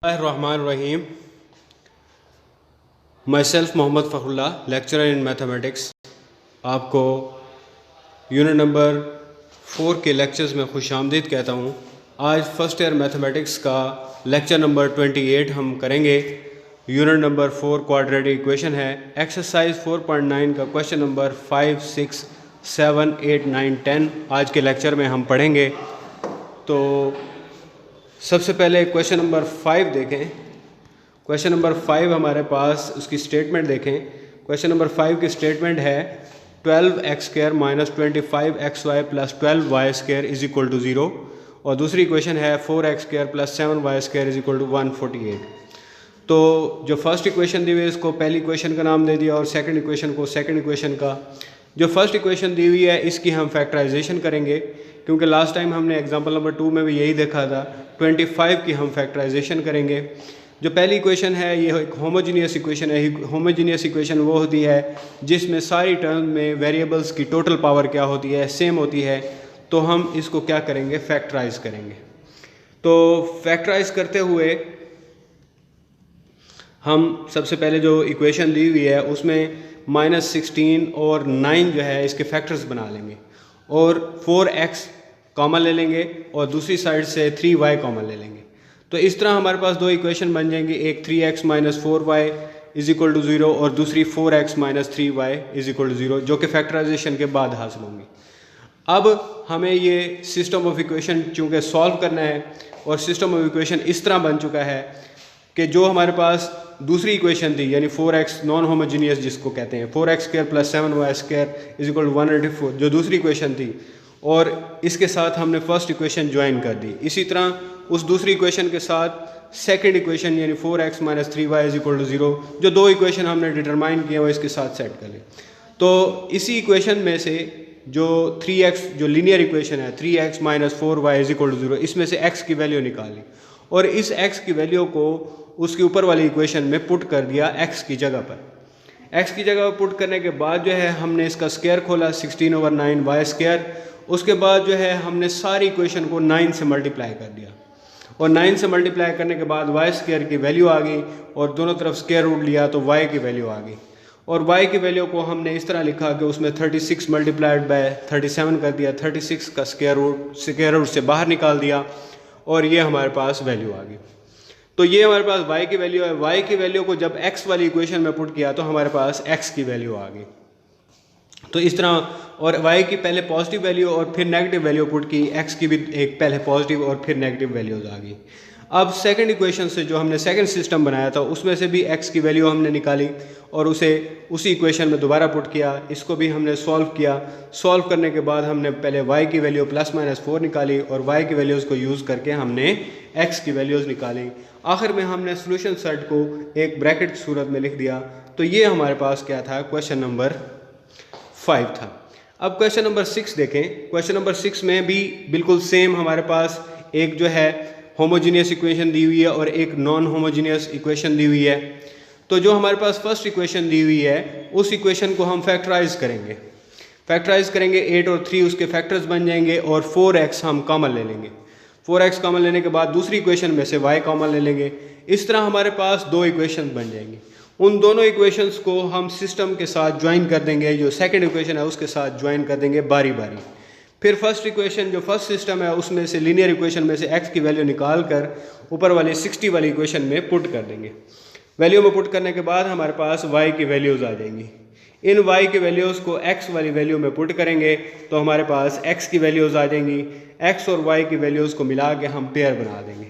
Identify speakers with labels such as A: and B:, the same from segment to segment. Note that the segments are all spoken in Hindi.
A: Bismillahirrahmanirrahim. Myself Mohammad Fakhrullah, lecturer in mathematics, आपको यूनिट नंबर 4 के लेक्चर्स में खुशामदीद कहता हूँ। आज फर्स्ट ईयर मैथमेटिक्स का लेक्चर नंबर 28 हम करेंगे। यूनिट नंबर 4 क्वाड्रेटिक इक्वेशन है। एक्सरसाइज 4.9 का क्वेश्चन नंबर 5, 6, 7, 8, 9, 10 आज के लेक्चर में हम पढ़ेंगे। तो सबसे पहले क्वेश्चन नंबर 5 देखें। क्वेश्चन नंबर 5 हमारे पास उसकी स्टेटमेंट देखें। क्वेश्चन नंबर 5 की स्टेटमेंट है 12x² minus 25xy plus 12y² is equal to 0, और दूसरी इक्वेशन है 4x² plus 7y² is equal to 148। तो जो फर्स्ट इक्वेशन दी हुई है इसको पहली इक्वेशन का नाम दे दिया और सेकंड इक्वेशन को सेकंड इक्वेशन का। जो फर्स्ट इक्वेशन दी हुई है इसकी हम फैक्टराइजेशन करेंगे, क्योंकि लास्ट टाइम हमने एग्जांपल नंबर 2 में भी यही देखा था। 25 की हम फैक्टराइजेशन करेंगे। जो पहली इक्वेशन है ये एक होमोजीनियस इक्वेशन है। होमोजीनियस इक्वेशन वो होती है जिसमें सारी टर्म में वेरिएबल्स की टोटल पावर क्या होती है, सेम होती है। तो हम इसको क्या करेंगे, फैक्टराइज करेंगे। तो फैक्टराइज करते हुए हम सबसे पहले जो इक्वेशन दी हुई है उसमें -16 और 9 जो है इसके फैक्टर्स बना लेंगे, और 4x कॉमन ले लेंगे और दूसरी साइड से 3y कॉमन ले लेंगे। तो इस तरह हमारे पास दो इक्वेशन बन जाएंगी, एक 3x minus 4y is equal to 0 और दूसरी 4x minus 3y is equal to 0, जो कि फैक्टराइजेशन के बाद हासिल होंगी। अब हमें ये सिस्टम ऑफ इक्वेशन चूँकि सॉल्व करना है, और सिस्टम ऑफ इक्वेशन इस तरह बन चुका है कि जो हमारे पास दूसरी इक्वेशन थी यानी 4x नॉन होमोजीनियस जिसको कहते हैं, 4x² plus 7y² is equal to 184, जो दूसरी इक्वेशन थी, और इसके साथ हमने फर्स्ट इक्वेशन ज्वाइन कर दी। इसी तरह उस दूसरी इक्वेशन के साथ सेकंड इक्वेशन यानी 4x minus 3y is equal to 0, जो दो इक्वेशन हमने डिटरमाइन किए वो इसके साथ सेट कर ली। तो इसी इक्वेशन में से जो 3x जो लीनियर इक्वेशन है 3x minus 4y is equal to 0, इसमें से x की वैल्यू निकाली और इस x की वैल्यू को उसके ऊपर वाली इक्वेशन में पुट कर दिया x की जगह पर। x की जगह पर पुट करने के बाद जो है हमने इसका स्क्वायर खोला 16/9y²। उसके बाद जो है हमने सारी इक्वेशन को 9 से मल्टीप्लाई कर दिया, और 9 से मल्टीप्लाई करने के बाद y² की वैल्यू आ गई, और दोनों तरफ स्क्वायर रूट लिया तो y की वैल्यू आ गई। और y की वैल्यू को हमने इस तरह लिखा कि उसमें 36 मल्टीप्लाइड बाय 37 कर दिया, 36 का स्क्वायर रूट से बाहर निकाल दिया, और ये हमारे पास वैल्यू आ गई। तो ये हमारे पास y की वैल्यू है। y की वैल्यू को जब x वाली इक्वेशन में पुट किया तो हमारे पास x की वैल्यू आ गई। तो इस तरह, और y की पहले पॉजिटिव वैल्यू और फिर नेगेटिव वैल्यू पुट की, x की भी एक पहले पॉजिटिव और फिर नेगेटिव वैल्यूज आ गई। अब सेकंड इक्वेशन से जो हमने सेकंड सिस्टम बनाया था उसमें से भी x की वैल्यू हमने निकाली और उसे उसी इक्वेशन में दोबारा पुट किया। इसको भी हमने सॉल्व किया। सॉल्व करने के बाद हमने पहले y की वैल्यू ±4 निकाली, और y की वैल्यूज़ को यूज़ करके हमने x की वैल्यूज़ निकाली। आखिर में हमने सोल्यूशन सेट को एक ब्रैकेट की सूरत में लिख दिया। तो ये हमारे पास क्या था, क्वेश्चन नंबर 5 था। अब क्वेश्चन नंबर 6 देखें। क्वेश्चन नंबर 6 में भी बिल्कुल सेम हमारे पास एक जो है होमोजीनियस इक्वेशन दी हुई है और एक नॉन होमोजीनियस इक्वेशन दी हुई है। तो जो हमारे पास फर्स्ट इक्वेशन दी हुई है उस इक्वेशन को हम फैक्टराइज करेंगे। 8 और 3 उसके फैक्टर्स बन जाएंगे, और 4x हम कॉमन ले लेंगे। 4x कॉमन लेने के बाद दूसरी इक्वेशन में से y कॉमन ले लेंगे। इस तरह हमारे पास दो इक्वेशन बन जाएंगी। उन दोनों इक्वेशंस को हम सिस्टम के साथ ज्वाइन कर देंगे, जो सेकंड इक्वेशन है उसके साथ ज्वाइन कर देंगे बारी बारी। फिर फर्स्ट इक्वेशन जो फर्स्ट सिस्टम है उसमें से लीनियर इक्वेशन में से x की वैल्यू निकाल कर ऊपर वाली 60 वाली इक्वेशन में पुट कर देंगे। वैल्यू में पुट करने के बाद हमारे पास y की वैल्यूज़ आ जाएंगी। इन y की वैल्यूज़ को x वाली वैल्यू में पुट करेंगे तो हमारे पास x की वैल्यूज़ आ जाएंगी। x और y की वैल्यूज़ को मिला के हम पेयर बना देंगे।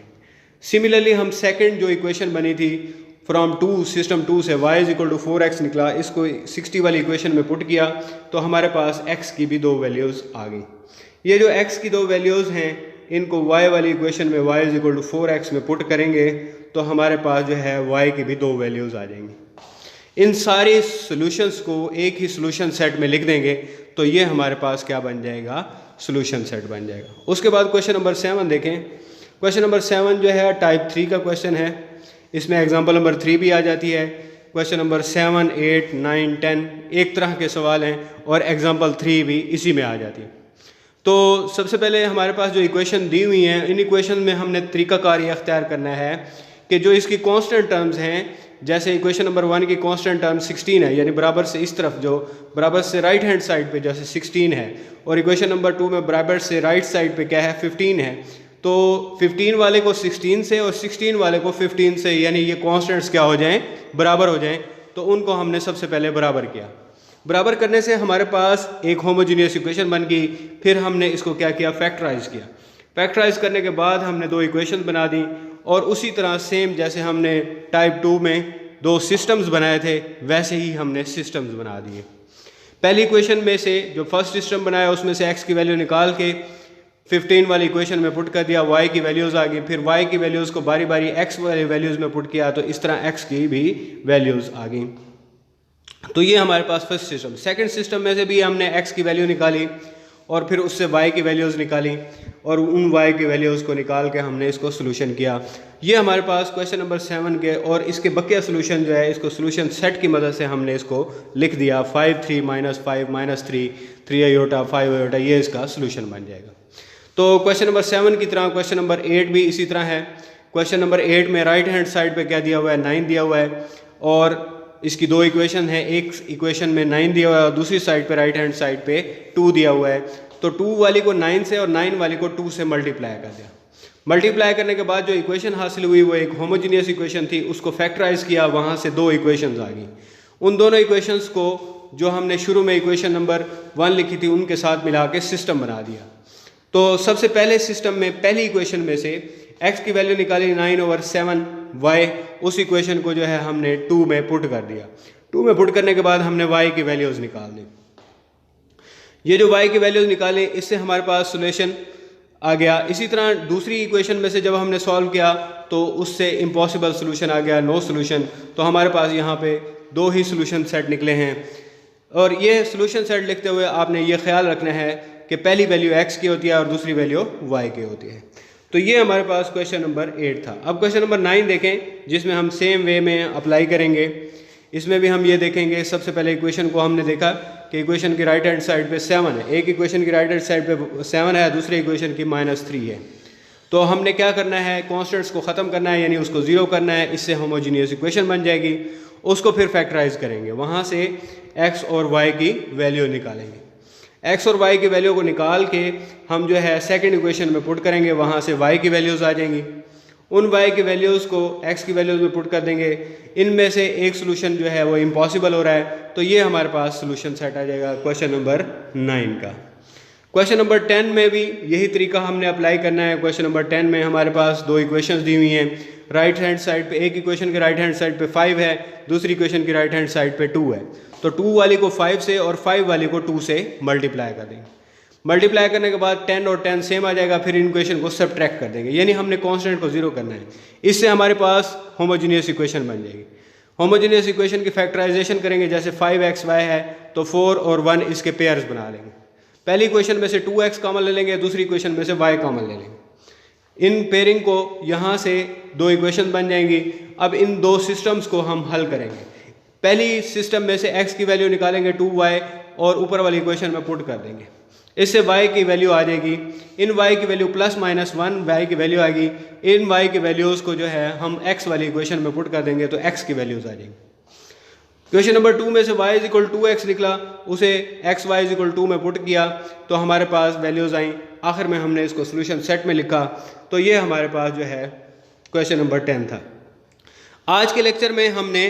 A: सिमिलरली हम सेकंड जो इक्वेशन बनी थी फ्रॉम 2 सिस्टम 2 से y is equal to 4x निकला, इसको 60 वाली इक्वेशन में पुट किया तो हमारे पास x की भी दो वैल्यूज़ आ गई। ये जो x की दो वैल्यूज़ हैं इनको y वाली इक्वेशन में y is equal to 4x में पुट करेंगे तो हमारे पास जो है y की भी दो वैल्यूज़ आ जाएंगी। इन सारे सॉल्यूशंस को एक ही सॉल्यूशन सेट में लिख देंगे तो ये हमारे पास क्या बन जाएगा, सॉल्यूशन सेट बन जाएगा। उसके बाद क्वेश्चन नंबर 7 देखें। क्वेश्चन नंबर 7 जो है टाइप 3 का क्वेश्चन है। इसमें एग्जाम्पल नंबर 3 भी आ जाती है। क्वेश्चन नंबर 7, 8, 9, 10 एक तरह के सवाल हैं, और एग्जाम्पल 3 भी इसी में आ जाती है। तो सबसे पहले हमारे पास जो इक्वेशन दी हुई हैं इन इक्वेशन में हमने तरीकाकार ये अख्तियार करना है कि जो इसकी कांस्टेंट टर्म्स हैं, जैसे इक्वेशन नंबर 1 की कांस्टेंट टर्म 16 है, यानी बराबर से इस तरफ जो बराबर से राइट हैंड साइड पे जैसे 16 है, और इक्वेशन नंबर 2 में बराबर से राइट साइड पे क्या है 15 है, तो 15 वाले को 16 से और 16 वाले को 15 से, यानी ये कांस्टेंट्स क्या हो जाएं, बराबर हो जाएं, तो उनको हमने सबसे पहले बराबर किया। बराबर करने से हमारे पास एक होमोजीनियस इक्वेशन बन गई। फिर हमने इसको क्या किया, फैक्टराइज किया। फैक्टराइज करने के बाद हमने दो इक्वेशन बना दी, और उसी तरह सेम जैसे हमने टाइप 2 में दो सिस्टम्स बनाए थे वैसे ही हमने सिस्टम्स बना दिए। पहली इक्वेशन में से जो फर्स्ट सिस्टम बनाया उसमें से x की वैल्यू निकाल के 15 वाली इक्वेशन में पुट कर दिया, y की वैल्यूज़ आ गई, फिर y की वैल्यूज़ को बारी बारी x वाली वैल्यूज़ में पुट किया, तो इस तरह x की भी वैल्यूज़ आ गई। तो ये हमारे पास फर्स्ट सिस्टम। सेकंड सिस्टम में से भी हमने x की वैल्यू निकाली और फिर उससे y की वैल्यूज़ निकाली, और उन y की वैल्यूज़ को निकाल के हमने इसको सोल्यूशन किया। ये हमारे पास क्वेश्चन नंबर 7 के, और इसके बकिया सोल्यूशन जो है इसको सोल्यूशन सेट की मदद से हमने इसको लिख दिया। 5 3 -5 -3 3 आयोटा 5 आयोटा, ये इसका सोल्यूशन बन जाएगा। तो क्वेश्चन नंबर 7 की तरह क्वेश्चन नंबर 8 भी इसी तरह है। क्वेश्चन नंबर 8 में राइट हैंड साइड पे क्या दिया हुआ है, 9 दिया हुआ है, और इसकी दो इक्वेशन है, एक इक्वेशन में 9 दिया हुआ है और दूसरी साइड पे राइट हैंड साइड पे 2 दिया हुआ है। तो 2 वाली को 9 से और 9 वाली को 2 से मल्टीप्लाई कर दिया। मल्टीप्लाई करने के बाद जो इक्वेशन हासिल हुई वो एक होमोजीनियस इक्वेशन थी, उसको फैक्टराइज किया, वहाँ से दो इक्वेशंस आ गई। उन दोनों इक्वेशंस को जो हमने शुरू में इक्वेशन नंबर 1 लिखी थी उनके साथ मिला के सिस्टम बना दिया। तो सबसे पहले सिस्टम में पहली इक्वेशन में से x की वैल्यू निकाली 9/7y, उस इक्वेशन को जो है हमने 2 में पुट कर दिया। 2 में पुट करने के बाद हमने y की वैल्यूज़ निकाल दी। ये जो y की वैल्यूज़ निकाले, इससे हमारे पास सोल्यूशन आ गया। इसी तरह दूसरी इक्वेशन में से जब हमने सॉल्व किया तो उससे इम्पॉसिबल सोल्यूशन आ गया, नो सोल्यूशन। तो हमारे पास यहाँ पे दो ही सोल्यूशन सेट निकले हैं, और ये सोल्यूशन सेट लिखते हुए आपने ये ख्याल रखना है कि पहली वैल्यू x की होती है और दूसरी वैल्यू y की होती है। तो ये हमारे पास क्वेश्चन नंबर 8 था। अब क्वेश्चन नंबर 9 देखें, जिसमें हम सेम वे में अप्लाई करेंगे। इसमें भी हम ये देखेंगे, सबसे पहले इक्वेशन को हमने देखा कि इक्वेशन की राइट हैंड साइड पे 7 है, एक इक्वेशन की राइट हैंड साइड पे 7 है, दूसरी इक्वेशन की -3 है। तो हमने क्या करना है, कॉन्स्टेंट्स को ख़त्म करना है, यानी उसको 0 करना है, इससे होमोजीनियस इक्वेशन बन जाएगी। उसको फिर फैक्टराइज करेंगे, वहाँ से x और y की वैल्यू निकालेंगे। x और y की वैल्यू को निकाल के हम जो है सेकंड इक्वेशन में पुट करेंगे, वहाँ से y की वैल्यूज़ आ जाएंगी। उन y की वैल्यूज़ को x की वैल्यूज़ में पुट कर देंगे। इनमें से एक सोल्यूशन जो है वो इम्पॉसिबल हो रहा है, तो ये हमारे पास सोल्यूशन सेट आ जाएगा क्वेश्चन नंबर 9 का। क्वेश्चन नंबर 10 में भी यही तरीका हमने अप्लाई करना है। क्वेश्चन नंबर 10 में हमारे पास दो इक्वेशंस दी हुई हैं। राइट हैंड साइड पे एक इक्वेशन के राइट हैंड साइड पे 5 है, दूसरी इक्वेशन की राइट हैंड साइड पे 2 है। तो 2 वाली को 5 से और 5 वाली को 2 से मल्टीप्लाई कर देंगे। मल्टीप्लाई करने के बाद 10 और 10 सेम आ जाएगा, फिर इन इक्वेशन को सब्ट्रैक्ट कर देंगे, यानी हमने कांस्टेंट को 0 करना है। इससे हमारे पास होमोजीनियस इक्वेशन बन जाएगी। होमोजीनियस इक्वेशन की फैक्टराइजेशन करेंगे, जैसे 5xy है तो 4 और 1 इसके पेयर्स बना लेंगे। पहली इक्वेशन में से 2x कॉमन ले लेंगे, दूसरी इक्वेशन में से y कॉमन ले लेंगे। इन पेयरिंग को यहाँ से दो इक्वेशन बन जाएंगी। अब इन दो सिस्टम्स को हम हल करेंगे। पहली सिस्टम में से x की वैल्यू निकालेंगे 2y और ऊपर वाली इक्वेशन में पुट कर देंगे, इससे y की वैल्यू आ जाएगी। इन y की वैल्यू +-1 y की वैल्यू आएगी। इन y की वैल्यूज़ को जो है हम x वाली इक्वेशन में पुट कर देंगे, तो x की वैल्यूज़ आ जाएंगी। क्वेश्चन नंबर 2 में से y = 2x निकला, उसे x y = 2 में पुट किया तो हमारे पास वैल्यूज़ आई। आखिर में हमने इसको सोल्यूशन सेट में लिखा। तो ये हमारे पास जो है क्वेश्चन नंबर 10 था। आज के लेक्चर में हमने